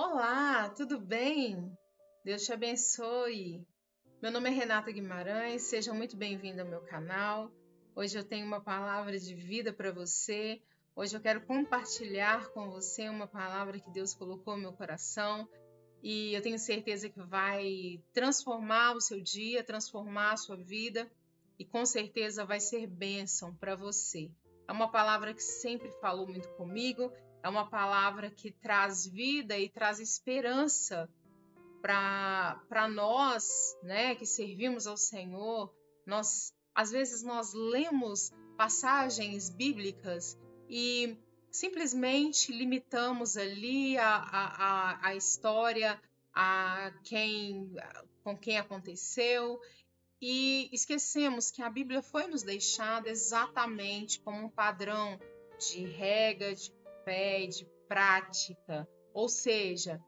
Olá, tudo bem? Deus te abençoe. Meu nome é Renata Guimarães, seja muito bem-vindo ao meu canal. Hoje eu tenho uma palavra de vida para você. Hoje eu quero compartilhar com você uma palavra que Deus colocou no meu coração e eu tenho certeza que vai transformar o seu dia, transformar a sua vida e com certeza vai ser bênção para você. É uma palavra que sempre falou muito comigo, é uma palavra que traz vida e traz esperança para nós, né, que servimos ao Senhor. Às vezes nós lemos passagens bíblicas e simplesmente limitamos ali a história com quem aconteceu e esquecemos que a Bíblia foi nos deixada exatamente como um padrão de regra, de fé, de prática. Ou seja,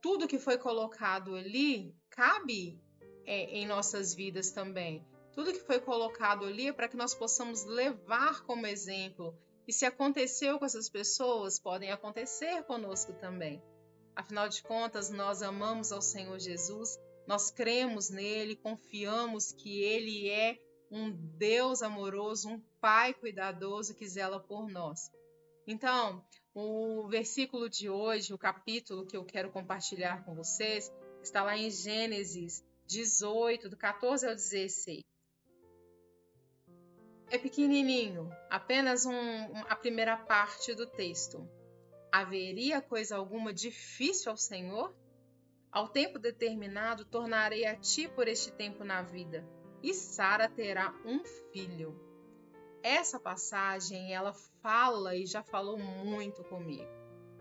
tudo que foi colocado ali cabe em nossas vidas também. Tudo que foi colocado ali é para que nós possamos levar como exemplo. E se aconteceu com essas pessoas, podem acontecer conosco também. Afinal de contas, nós amamos ao Senhor Jesus, nós cremos nele, confiamos que ele é um Deus amoroso, um Pai cuidadoso que zela por nós. Então, o versículo de hoje, o capítulo que eu quero compartilhar com vocês, está lá em Gênesis 18, do 14 ao 16. É pequenininho, apenas a primeira parte do texto. Haveria coisa alguma difícil ao Senhor? Ao tempo determinado, tornarei a ti por este tempo na vida, e Sara terá um filho. Essa passagem, ela fala e já falou muito comigo,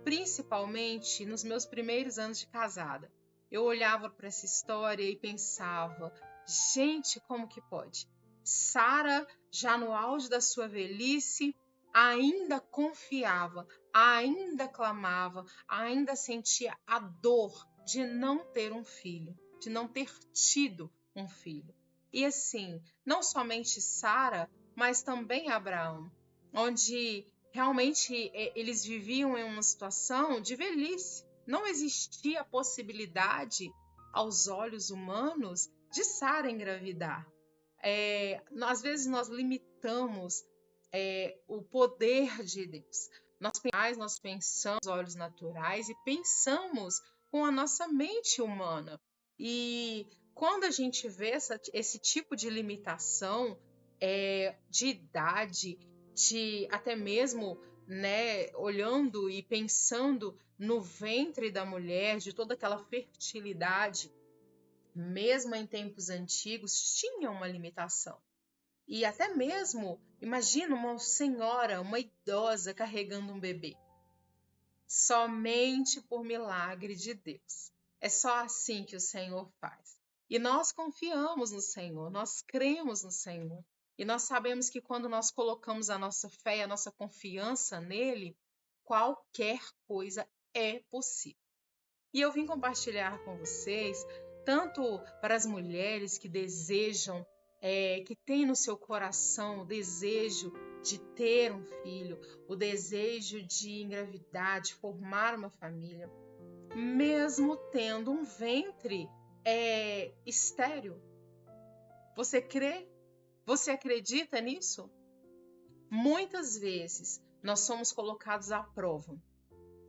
principalmente nos meus primeiros anos de casada. Eu olhava para essa história e pensava, gente, como que pode? Sara, já no auge da sua velhice, ainda confiava, ainda clamava, ainda sentia a dor de não ter um filho, de não ter tido um filho. E assim, não somente Sara, mas também Abraão, onde realmente eles viviam em uma situação de velhice. Não existia a possibilidade, aos olhos humanos, de Sara engravidar. Às vezes nós limitamos o poder de Deus. Nós pensamos olhos naturais e pensamos com a nossa mente humana. E quando a gente vê esse tipo de limitação de idade, de até mesmo, né, olhando e pensando no ventre da mulher, de toda aquela fertilidade, mesmo em tempos antigos, tinha uma limitação. E até mesmo, imagina uma senhora, uma idosa carregando um bebê. Somente por milagre de Deus. É só assim que o Senhor faz. E nós confiamos no Senhor, nós cremos no Senhor. E nós sabemos que quando nós colocamos a nossa fé e a nossa confiança nele, qualquer coisa é possível. E eu vim compartilhar com vocês, tanto para as mulheres que desejam, que têm no seu coração o desejo de ter um filho, o desejo de engravidar, de formar uma família, mesmo tendo um ventre estéril. Você crê? Você acredita nisso? Muitas vezes nós somos colocados à prova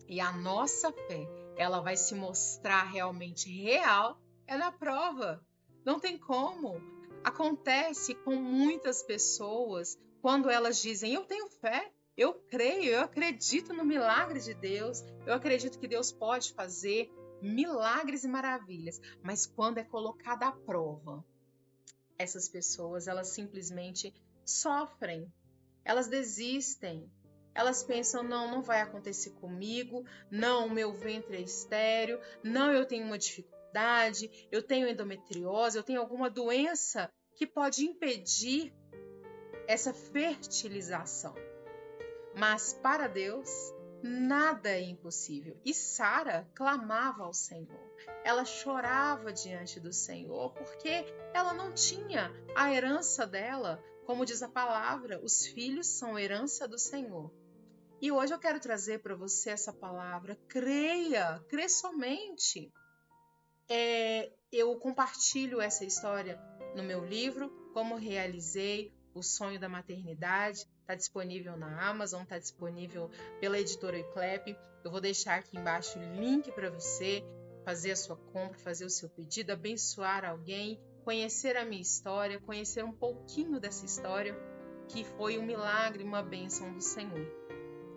e a nossa fé, ela vai se mostrar realmente real na prova. Não tem como. Acontece com muitas pessoas quando elas dizem: eu tenho fé, eu creio, eu acredito no milagre de Deus, eu acredito que Deus pode fazer milagres e maravilhas. Mas quando é colocada à prova, essas pessoas, elas simplesmente sofrem, elas desistem. Elas pensam, não vai acontecer comigo, não, o meu ventre é estéril, não, eu tenho uma dificuldade, eu tenho endometriose, eu tenho alguma doença que pode impedir essa fertilização. Mas para Deus, nada é impossível. E Sara clamava ao Senhor. Ela chorava diante do Senhor porque ela não tinha a herança dela. Como diz a palavra, os filhos são herança do Senhor. E hoje eu quero trazer para você essa palavra, creia, crê somente. Eu compartilho essa história no meu livro, Como Realizei o Sonho da Maternidade. Está disponível na Amazon, está disponível pela editora Euclep. Eu vou deixar aqui embaixo o link para você fazer a sua compra, fazer o seu pedido, abençoar alguém, conhecer a minha história, conhecer um pouquinho dessa história, que foi um milagre, uma bênção do Senhor.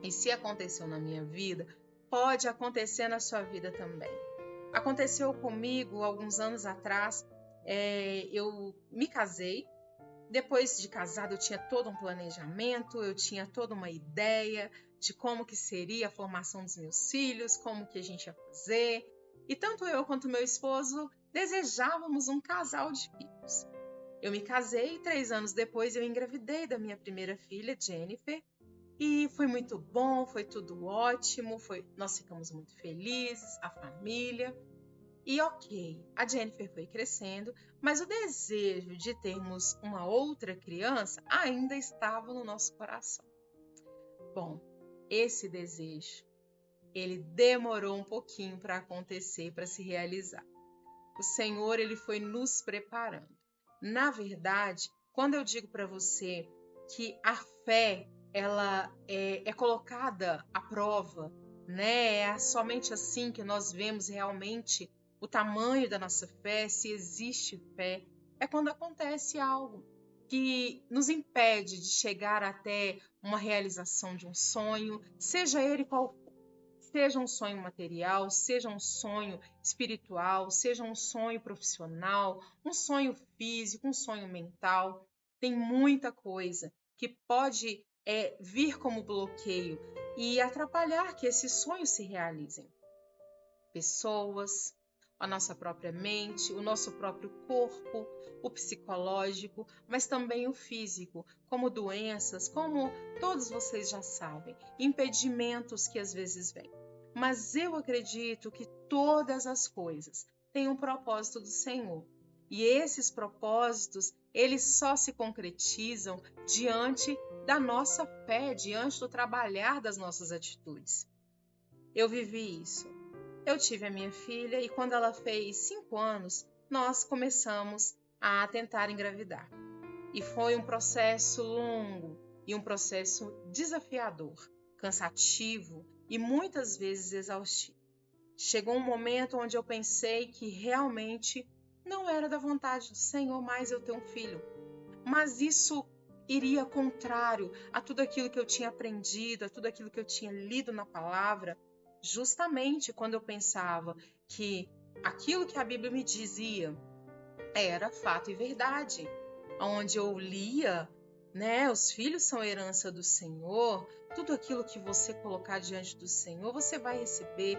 E se aconteceu na minha vida, pode acontecer na sua vida também. Aconteceu comigo alguns anos atrás, eu me casei. Depois de casado, eu tinha todo um planejamento, eu tinha toda uma ideia de como que seria a formação dos meus filhos, como que a gente ia fazer. E tanto eu quanto meu esposo desejávamos um casal de filhos. Eu me casei e 3 anos depois eu engravidei da minha primeira filha, Jennifer. E foi muito bom, foi tudo ótimo, nós ficamos muito felizes, a família. E ok, a Jennifer foi crescendo, mas o desejo de termos uma outra criança ainda estava no nosso coração. Bom, esse desejo, ele demorou um pouquinho para acontecer, para se realizar. O Senhor, ele foi nos preparando. Na verdade, quando eu digo para você que a fé, ela é colocada à prova, né? É somente assim que nós vemos realmente o tamanho da nossa fé, se existe fé, é quando acontece algo que nos impede de chegar até uma realização de um sonho, seja ele qual for. Seja um sonho material, seja um sonho espiritual, seja um sonho profissional, um sonho físico, um sonho mental. Tem muita coisa que pode vir como bloqueio e atrapalhar que esses sonhos se realizem. Pessoas, a nossa própria mente, o nosso próprio corpo, o psicológico, mas também o físico, como doenças, como todos vocês já sabem, impedimentos que às vezes vêm. Mas eu acredito que todas as coisas têm um propósito do Senhor. E esses propósitos, eles só se concretizam diante da nossa fé, diante do trabalhar das nossas atitudes. Eu vivi isso. Eu tive a minha filha e quando ela fez 5 anos, nós começamos a tentar engravidar. E foi um processo longo e um processo desafiador, cansativo e muitas vezes exaustivo. Chegou um momento onde eu pensei que realmente não era da vontade do Senhor mais eu ter um filho. Mas isso iria contrário a tudo aquilo que eu tinha aprendido, a tudo aquilo que eu tinha lido na palavra. Justamente quando eu pensava que aquilo que a Bíblia me dizia era fato e verdade, onde eu lia, né, os filhos são herança do Senhor, tudo aquilo que você colocar diante do Senhor, você vai receber.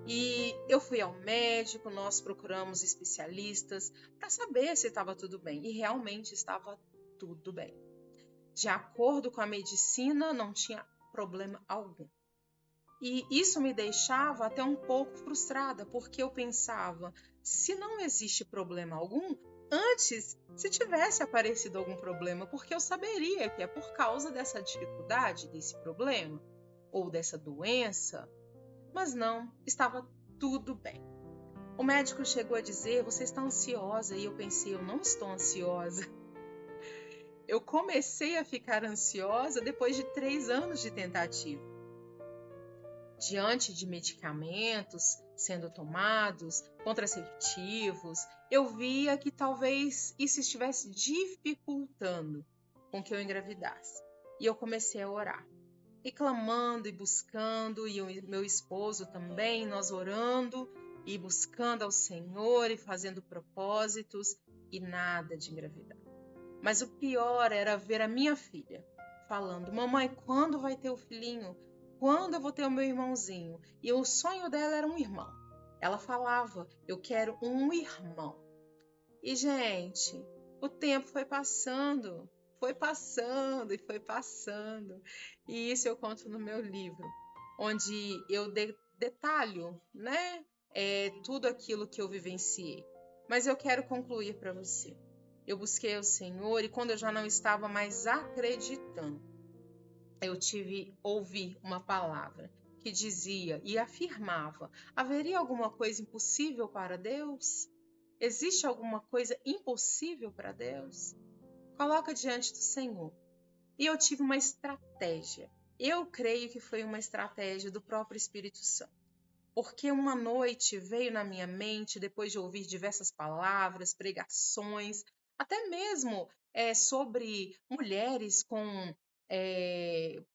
E eu fui ao médico, nós procuramos especialistas para saber se estava tudo bem, e realmente estava tudo bem. De acordo com a medicina, não tinha problema algum. E isso me deixava até um pouco frustrada, porque eu pensava, se não existe problema algum, antes se tivesse aparecido algum problema, porque eu saberia que é por causa dessa dificuldade, desse problema, ou dessa doença, mas não, estava tudo bem. O médico chegou a dizer, você está ansiosa, e eu pensei, eu não estou ansiosa. Eu comecei a ficar ansiosa depois de 3 anos de tentativa. Diante de medicamentos sendo tomados, contraceptivos, eu via que talvez isso estivesse dificultando com que eu engravidasse. E eu comecei a orar. E clamando e buscando, e o meu esposo também, nós orando e buscando ao Senhor e fazendo propósitos, e nada de engravidar. Mas o pior era ver a minha filha falando, mamãe, quando vai ter o filhinho? Quando eu vou ter o meu irmãozinho? E o sonho dela era um irmão. Ela falava, eu quero um irmão. E, gente, o tempo foi passando e foi passando. E isso eu conto no meu livro, onde eu detalho, né, tudo aquilo que eu vivenciei. Mas eu quero concluir para você. Eu busquei o Senhor e quando eu já não estava mais acreditando, ouvi uma palavra que dizia e afirmava: haveria alguma coisa impossível para Deus? Existe alguma coisa impossível para Deus? Coloca diante do Senhor. E eu tive uma estratégia. Eu creio que foi uma estratégia do próprio Espírito Santo. Porque uma noite veio na minha mente, depois de ouvir diversas palavras, pregações, até mesmo sobre mulheres com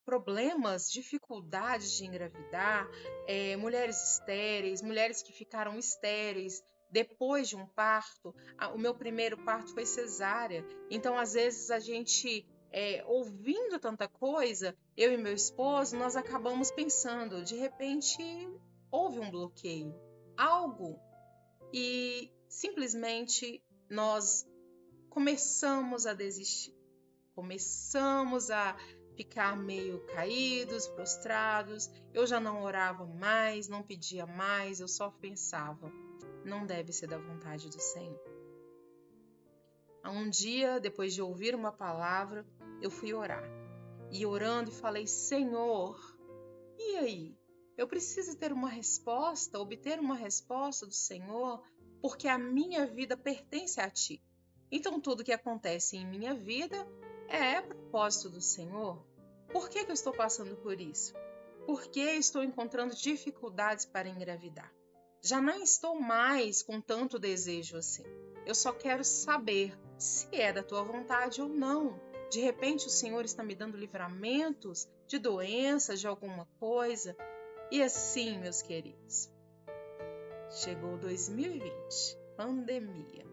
problemas, dificuldades de engravidar, mulheres estéreis, mulheres que ficaram estéreis depois de um parto. O meu primeiro parto foi cesárea, então às vezes a gente ouvindo tanta coisa, eu e meu esposo, nós acabamos pensando, de repente houve um bloqueio, algo, e simplesmente nós começamos a desistir, começamos a ficar meio caídos, prostrados. Eu já não orava mais, não pedia mais, eu só pensava, não deve ser da vontade do Senhor. Um dia, depois de ouvir uma palavra, eu fui orar. E orando, falei: Senhor, e aí? Eu preciso ter uma resposta, obter uma resposta do Senhor, porque a minha vida pertence a Ti. Então, tudo que acontece em minha vida é propósito do Senhor. Por que eu estou passando por isso? Por que estou encontrando dificuldades para engravidar? Já não estou mais com tanto desejo assim. Eu só quero saber se é da Tua vontade ou não. De repente o Senhor está me dando livramentos de doenças, de alguma coisa. E assim, meus queridos, chegou 2020, pandemia.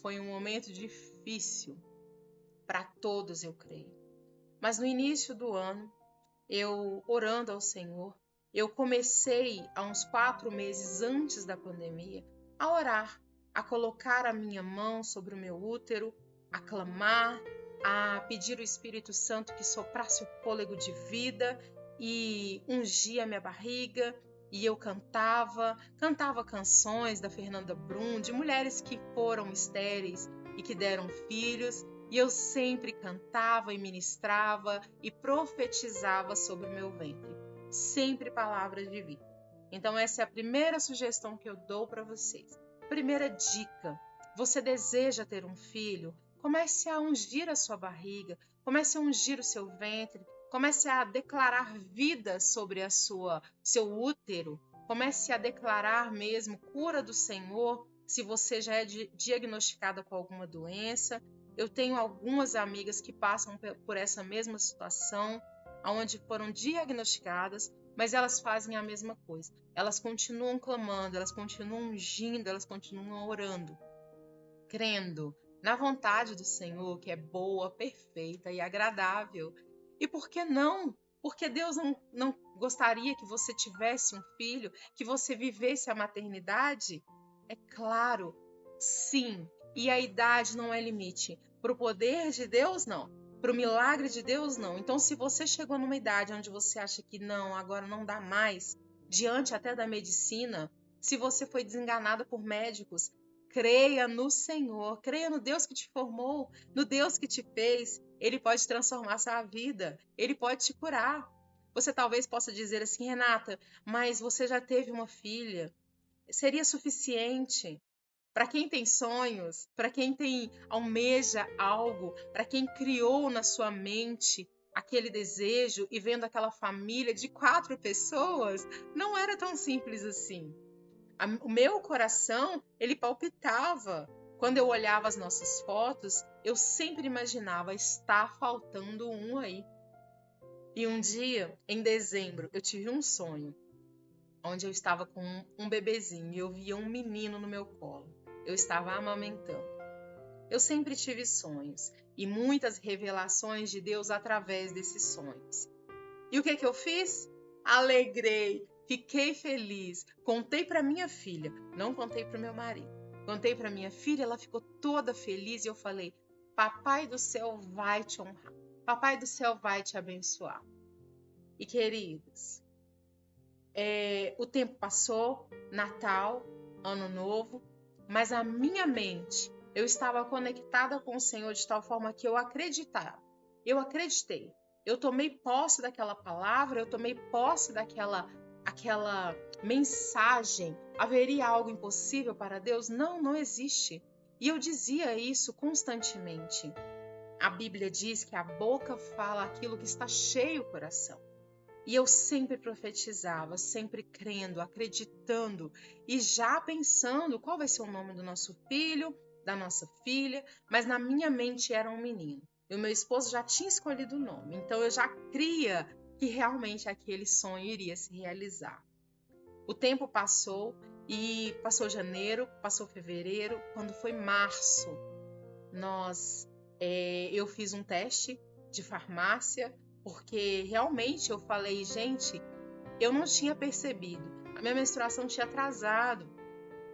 Foi um momento difícil para todos, eu creio. Mas no início do ano, eu orando ao Senhor, eu comecei, há uns 4 meses antes da pandemia, a orar, a colocar a minha mão sobre o meu útero, a clamar, a pedir ao Espírito Santo que soprasse o fôlego de vida e ungia minha barriga. E eu cantava canções da Fernanda Brum, de mulheres que foram estéreis e que deram filhos. E eu sempre cantava e ministrava e profetizava sobre o meu ventre. Sempre palavras de vida. Então essa é a primeira sugestão que eu dou para vocês. Primeira dica: você deseja ter um filho? Comece a ungir a sua barriga, comece a ungir o seu ventre, comece a declarar vida sobre seu útero, comece a declarar mesmo cura do Senhor, se você já é diagnosticada com alguma doença. Eu tenho algumas amigas que passam por essa mesma situação, onde foram diagnosticadas, mas elas fazem a mesma coisa. Elas continuam clamando, elas continuam ungindo, elas continuam orando, crendo na vontade do Senhor, que é boa, perfeita e agradável. E por que não? Porque Deus não gostaria que você tivesse um filho, que você vivesse a maternidade? É claro, sim. E a idade não é limite. Para o poder de Deus, não. Para o milagre de Deus, não. Então, se você chegou numa idade onde você acha que não, agora não dá mais, diante até da medicina, se você foi desenganada por médicos, creia no Senhor, creia no Deus que te formou, no Deus que te fez. Ele pode transformar sua vida, ele pode te curar. Você talvez possa dizer assim: Renata, mas você já teve uma filha, seria suficiente? Para quem tem sonhos, para quem almeja algo, para quem criou na sua mente aquele desejo e vendo aquela família de 4 pessoas, não era tão simples assim. O meu coração, ele palpitava. Quando eu olhava as nossas fotos, eu sempre imaginava: está faltando um aí. E um dia, em dezembro, eu tive um sonho, onde eu estava com um bebezinho e eu via um menino no meu colo. Eu estava amamentando. Eu sempre tive sonhos e muitas revelações de Deus através desses sonhos. E o que eu fiz? Alegrei, fiquei feliz, contei para minha filha, não contei para o meu marido. Contei para minha filha, ela ficou toda feliz e eu falei: Papai do céu vai te honrar, Papai do céu vai te abençoar. E queridos, o tempo passou, Natal, Ano Novo, mas a minha mente, eu estava conectada com o Senhor de tal forma que eu acreditava. eu acreditei. Eu tomei posse daquela palavra, eu tomei posse daquela mensagem. Haveria algo impossível para Deus? Não, não existe. E eu dizia isso constantemente. A Bíblia diz que a boca fala aquilo que está cheio o coração. E eu sempre profetizava, sempre crendo, acreditando e já pensando qual vai ser o nome do nosso filho, da nossa filha, mas na minha mente era um menino. E o meu esposo já tinha escolhido o nome, então eu já cria que realmente aquele sonho iria se realizar. O tempo passou e passou janeiro, passou fevereiro, quando foi março, eu fiz um teste de farmácia, porque realmente eu falei, gente, eu não tinha percebido, a minha menstruação tinha atrasado.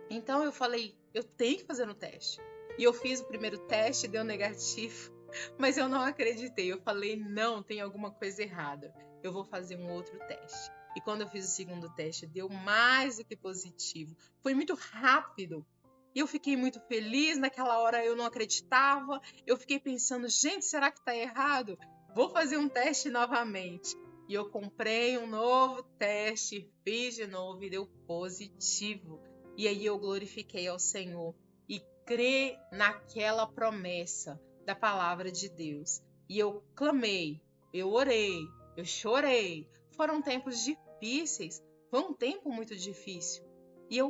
Então eu falei, eu tenho que fazer um teste. E eu fiz o primeiro teste, deu negativo, mas eu não acreditei. Eu falei, não, tem alguma coisa errada. Eu vou fazer um outro teste. E quando eu fiz o segundo teste, deu mais do que positivo. Foi muito rápido. E eu fiquei muito feliz, naquela hora eu não acreditava. Eu fiquei pensando, gente, será que tá errado? Vou fazer um teste novamente. E eu comprei um novo teste, fiz de novo e deu positivo. E aí eu glorifiquei ao Senhor e crê naquela promessa da palavra de Deus. E eu clamei, eu orei, eu chorei. Foram tempos difíceis, foi um tempo muito difícil.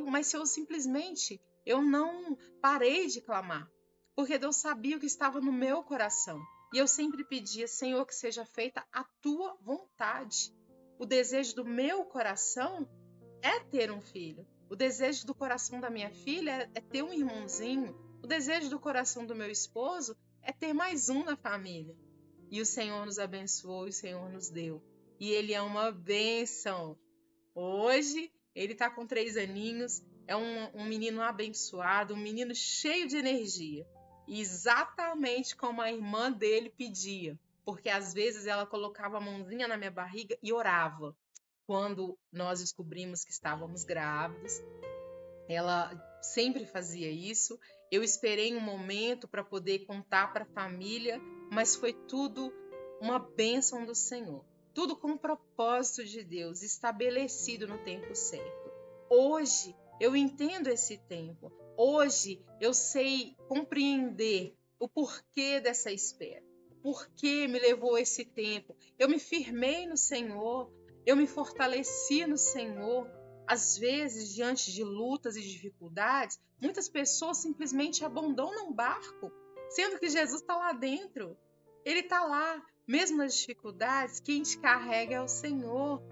Mas eu simplesmente eu não parei de clamar, porque Deus sabia o que estava no meu coração. E eu sempre pedia, Senhor, que seja feita a tua vontade. O desejo do meu coração é ter um filho. O desejo do coração da minha filha é ter um irmãozinho. O desejo do coração do meu esposo é ter mais um na família. E o Senhor nos abençoou e o Senhor nos deu. E ele é uma bênção. Hoje, ele está com 3 aninhos, é um menino abençoado, um menino cheio de energia. Exatamente como a irmã dele pedia. Porque às vezes ela colocava a mãozinha na minha barriga e orava. Quando nós descobrimos que estávamos grávidos, ela sempre fazia isso. Eu esperei um momento para poder contar para a família, mas foi tudo uma bênção do Senhor. Tudo com o propósito de Deus, estabelecido no tempo certo. Hoje eu entendo esse tempo. Hoje eu sei compreender o porquê dessa espera. Por que me levou esse tempo? Eu me firmei no Senhor. Eu me fortaleci no Senhor. Às vezes, diante de lutas e dificuldades, muitas pessoas simplesmente abandonam o barco, sendo que Jesus está lá dentro. Ele está lá, mesmo nas dificuldades, quem te carrega é o Senhor.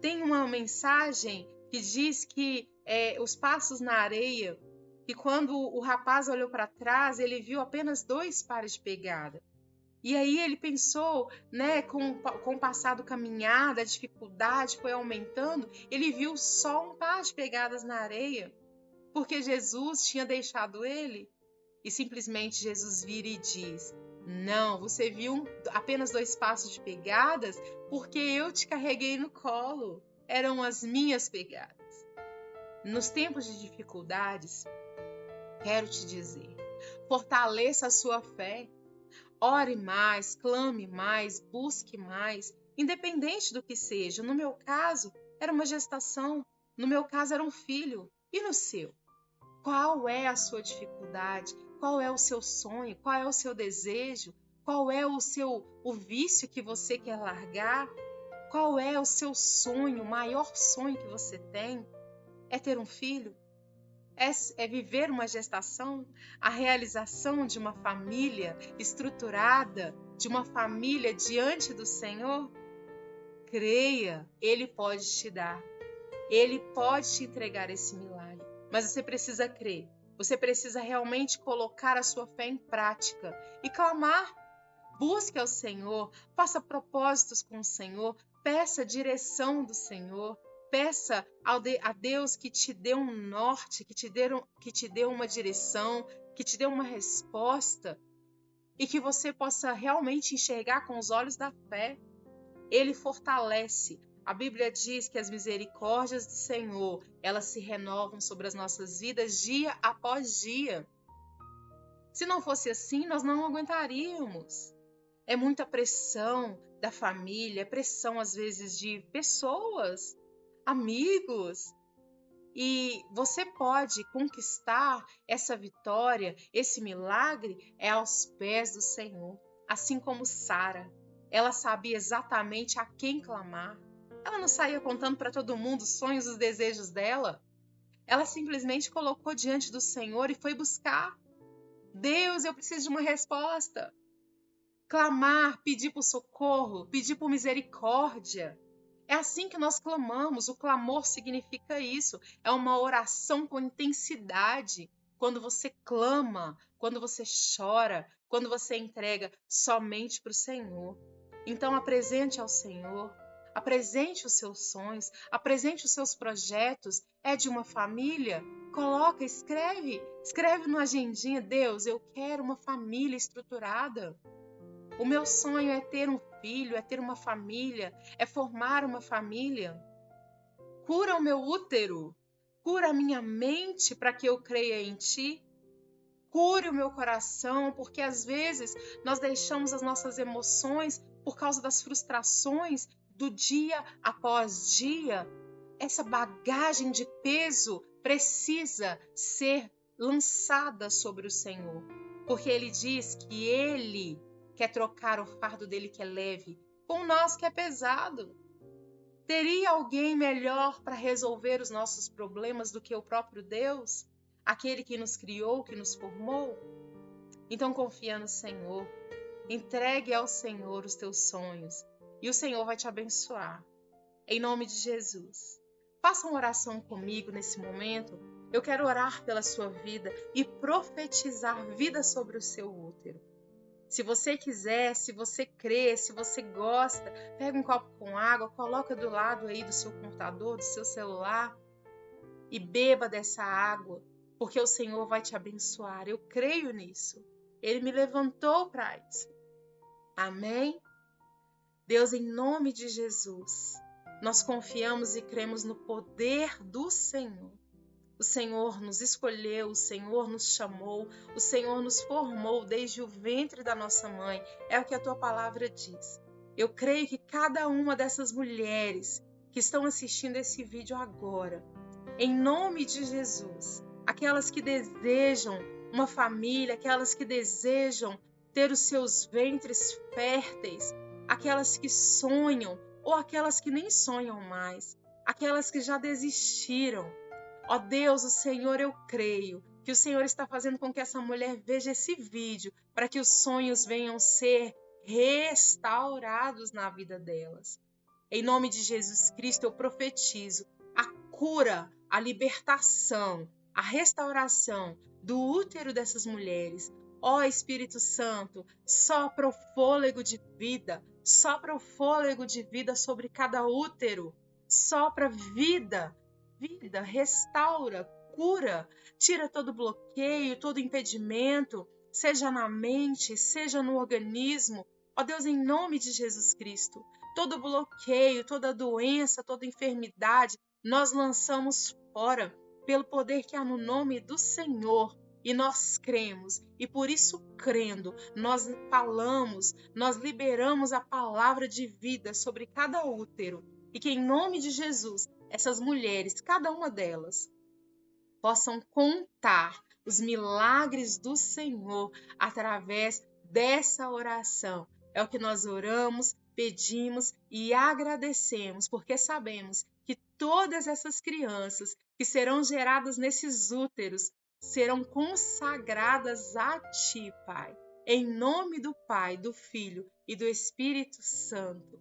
Tem uma mensagem que diz que os passos na areia, que quando o rapaz olhou para trás, ele viu apenas 2 pares de pegada. E aí ele pensou, né, com o passar do caminhar, da dificuldade foi aumentando, ele viu só um par de pegadas na areia, porque Jesus tinha deixado ele. E simplesmente Jesus vira e diz, não, você viu apenas 2 passos de pegadas porque eu te carreguei no colo, eram as minhas pegadas. Nos tempos de dificuldades, quero te dizer, fortaleça a sua fé. Ore mais, clame mais, busque mais, independente do que seja. No meu caso, era uma gestação. No meu caso, era um filho. E no seu? Qual é a sua dificuldade? Qual é o seu sonho? Qual é o seu desejo? Qual é o vício que você quer largar? Qual é o seu sonho, o maior sonho que você tem? É ter um filho? É viver uma gestação, a realização de uma família estruturada, de uma família diante do Senhor? Creia, Ele pode te dar, Ele pode te entregar esse milagre, mas você precisa crer, você precisa realmente colocar a sua fé em prática e clamar. Busque ao Senhor, faça propósitos com o Senhor, peça a direção do Senhor. Peça a Deus que te dê um norte, que te dê uma direção, que te dê uma resposta e que você possa realmente enxergar com os olhos da fé. Ele fortalece. A Bíblia diz que as misericórdias do Senhor, elas se renovam sobre as nossas vidas dia após dia. Se não fosse assim, nós não aguentaríamos. é muita pressão da família, é pressão às vezes de pessoas, amigos. E você pode conquistar essa vitória, esse milagre, aos pés do Senhor. Assim como Sara, ela sabia exatamente a quem clamar. Ela não saía contando para todo mundo os sonhos e os desejos dela. Ela simplesmente colocou diante do Senhor e foi buscar. Deus, eu preciso de uma resposta. Clamar, pedir por socorro, pedir por misericórdia. É assim que nós clamamos. O clamor significa isso. É uma oração com intensidade. Quando você clama, quando você chora, quando você entrega somente para o Senhor. Então, apresente ao Senhor. Apresente os seus sonhos. Apresente os seus projetos. É de uma família? Coloca, escreve. Escreve no agendinha. Deus, eu quero uma família estruturada. O meu sonho é ter um filho, é ter uma família, é formar uma família. Cura o meu útero, cura a minha mente para que eu creia em ti. Cure o meu coração, porque às vezes nós deixamos as nossas emoções por causa das frustrações do dia após dia. Essa bagagem de peso precisa ser lançada sobre o Senhor, porque Ele diz que Ele quer trocar o fardo dele que é leve com nós que é pesado. Teria alguém melhor para resolver os nossos problemas do que o próprio Deus? Aquele que nos criou, que nos formou? Então confia no Senhor. Entregue ao Senhor os teus sonhos e o Senhor vai te abençoar. Em nome de Jesus. Faça uma oração comigo nesse momento. Eu quero orar pela sua vida e profetizar vida sobre o seu útero. Se você quiser, se você crê, se você gosta, pega um copo com água, coloca do lado aí do seu computador, do seu celular e beba dessa água, porque o Senhor vai te abençoar. Eu creio nisso. Ele me levantou para isso. Amém? Deus, em nome de Jesus, nós confiamos e cremos no poder do Senhor. O Senhor nos escolheu, o Senhor nos chamou, o Senhor nos formou desde o ventre da nossa mãe. É o que a tua palavra diz. Eu creio que cada uma dessas mulheres que estão assistindo esse vídeo agora, em nome de Jesus, aquelas que desejam uma família, aquelas que desejam ter os seus ventres férteis, aquelas que sonham ou aquelas que nem sonham mais, aquelas que já desistiram. Ó Deus, o Senhor, eu creio que o Senhor está fazendo com que essa mulher veja esse vídeo para que os sonhos venham ser restaurados na vida delas. Em nome de Jesus Cristo, eu profetizo a cura, a libertação, a restauração do útero dessas mulheres. Ó Espírito Santo, sopra o fôlego de vida, sopra o fôlego de vida sobre cada útero, sopra vida, restaura, cura, tira todo bloqueio, todo impedimento, seja na mente, seja no organismo. Ó Deus, em nome de Jesus Cristo, todo bloqueio, toda doença, toda enfermidade, nós lançamos fora pelo poder que há no nome do Senhor. E nós cremos, e por isso crendo, nós falamos, nós liberamos a palavra de vida sobre cada útero. E que em nome de Jesus, essas mulheres, cada uma delas, possam contar os milagres do Senhor através dessa oração. É o que nós oramos, pedimos e agradecemos, porque sabemos que todas essas crianças que serão geradas nesses úteros serão consagradas a Ti, Pai. Em nome do Pai, do Filho e do Espírito Santo.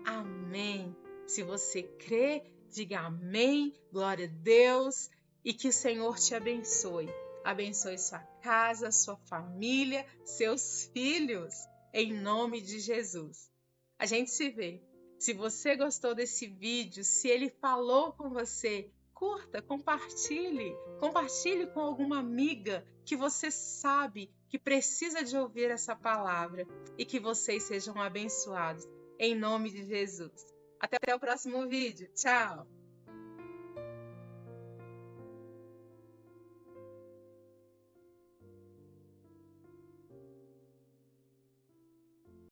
Amém. Se você crê, diga amém, glória a Deus, e que o Senhor te abençoe. Abençoe sua casa, sua família, seus filhos, em nome de Jesus. A gente se vê. Se você gostou desse vídeo, se ele falou com você, curta, compartilhe com alguma amiga que você sabe que precisa de ouvir essa palavra e que vocês sejam abençoados. Em nome de Jesus. Até o próximo vídeo. Tchau!